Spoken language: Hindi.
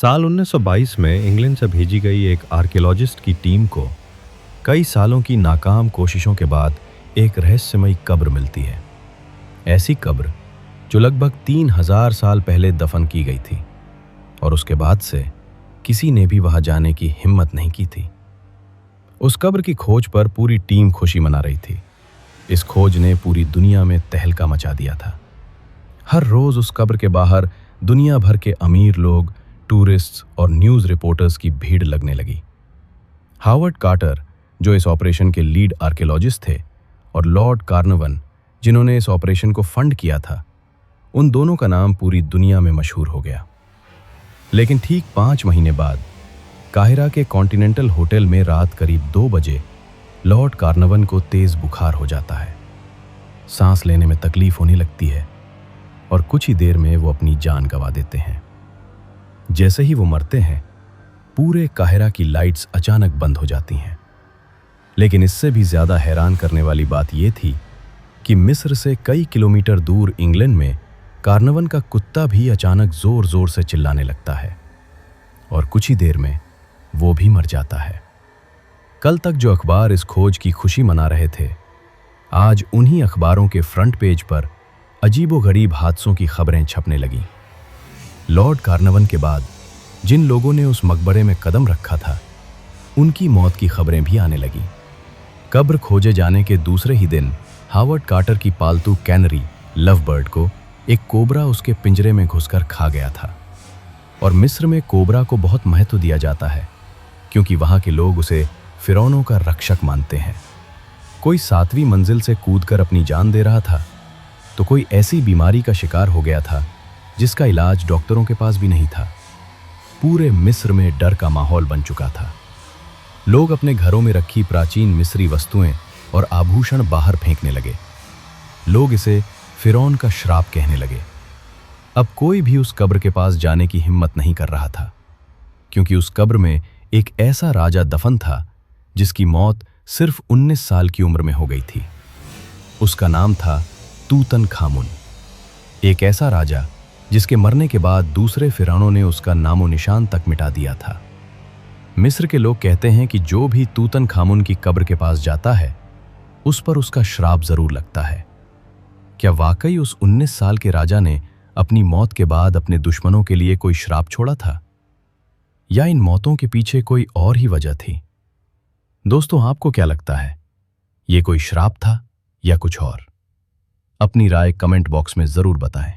साल 1922 में इंग्लैंड से भेजी गई एक आर्कियोलॉजिस्ट की टीम को कई सालों की नाकाम कोशिशों के बाद एक रहस्यमयी कब्र मिलती है। ऐसी कब्र जो लगभग 3000 साल पहले दफन की गई थी और उसके बाद से किसी ने भी वहां जाने की हिम्मत नहीं की थी। उस कब्र की खोज पर पूरी टीम खुशी मना रही थी। इस खोज ने पूरी दुनिया में तहलका मचा दिया था। हर रोज उस कब्र के बाहर दुनिया भर के अमीर लोग, टूरिस्ट्स और न्यूज़ रिपोर्टर्स की भीड़ लगने लगी। हावर्ड कार्टर, जो इस ऑपरेशन के लीड आर्कियोलॉजिस्ट थे, और लॉर्ड कार्नवन, जिन्होंने इस ऑपरेशन को फंड किया था, उन दोनों का नाम पूरी दुनिया में मशहूर हो गया। लेकिन ठीक 5 महीने बाद काहिरा के कॉन्टिनेंटल होटल में रात करीब 2 बजे लॉर्ड कार्नवन को तेज बुखार हो जाता है। सांस लेने में तकलीफ होने लगती है और कुछ ही देर में वो अपनी जान गंवा देते हैं। जैसे ही वो मरते हैं, पूरे काहिरा की लाइट्स अचानक बंद हो जाती हैं। लेकिन इससे भी ज्यादा हैरान करने वाली बात यह थी कि मिस्र से कई किलोमीटर दूर इंग्लैंड में कार्नवन का कुत्ता भी अचानक जोर जोर से चिल्लाने लगता है और कुछ ही देर में वो भी मर जाता है। कल तक जो अखबार इस खोज की खुशी मना रहे थे, आज उन्हीं अखबारों के फ्रंट पेज पर अजीबोगरीब हादसों की खबरें छपने लगीं। लॉर्ड कार्नवन के बाद जिन लोगों ने उस मकबरे में कदम रखा था, उनकी मौत की खबरें भी आने लगीं। कब्र खोजे जाने के दूसरे ही दिन हावर्ड कार्टर की पालतू कैनरी लवबर्ड को एक कोबरा उसके पिंजरे में घुसकर खा गया था। और मिस्र में कोबरा को बहुत महत्व दिया जाता है क्योंकि वहां के लोग उसे फिरौनों का रक्षक मानते हैं। कोई 7वीं मंजिल से कूदकर अपनी जान दे रहा था, तो कोई ऐसी बीमारी का शिकार हो गया था जिसका इलाज डॉक्टरों के पास भी नहीं था। पूरे मिस्र में डर का माहौल बन चुका था। लोग अपने घरों में रखी प्राचीन मिस्री वस्तुएं और आभूषण बाहर फेंकने लगे। लोग इसे फिरौन का श्राप कहने लगे। अब कोई भी उस कब्र के पास जाने की हिम्मत नहीं कर रहा था क्योंकि उस कब्र में एक ऐसा राजा दफन था जिसकी मौत सिर्फ 19 साल की उम्र में हो गई थी। उसका नाम था तूतनखामुन, एक ऐसा राजा जिसके मरने के बाद दूसरे फिरौनों ने उसका नामो निशान तक मिटा दिया था। मिस्र के लोग कहते हैं कि जो भी तूतनखामुन की कब्र के पास जाता है, उस पर उसका श्राप जरूर लगता है। क्या वाकई उस 19 साल के राजा ने अपनी मौत के बाद अपने दुश्मनों के लिए कोई श्राप छोड़ा था, या इन मौतों के पीछे कोई और ही वजह थी? दोस्तों, आपको क्या लगता है, ये कोई श्राप था या कुछ और? अपनी राय कमेंट बॉक्स में जरूर बताएं।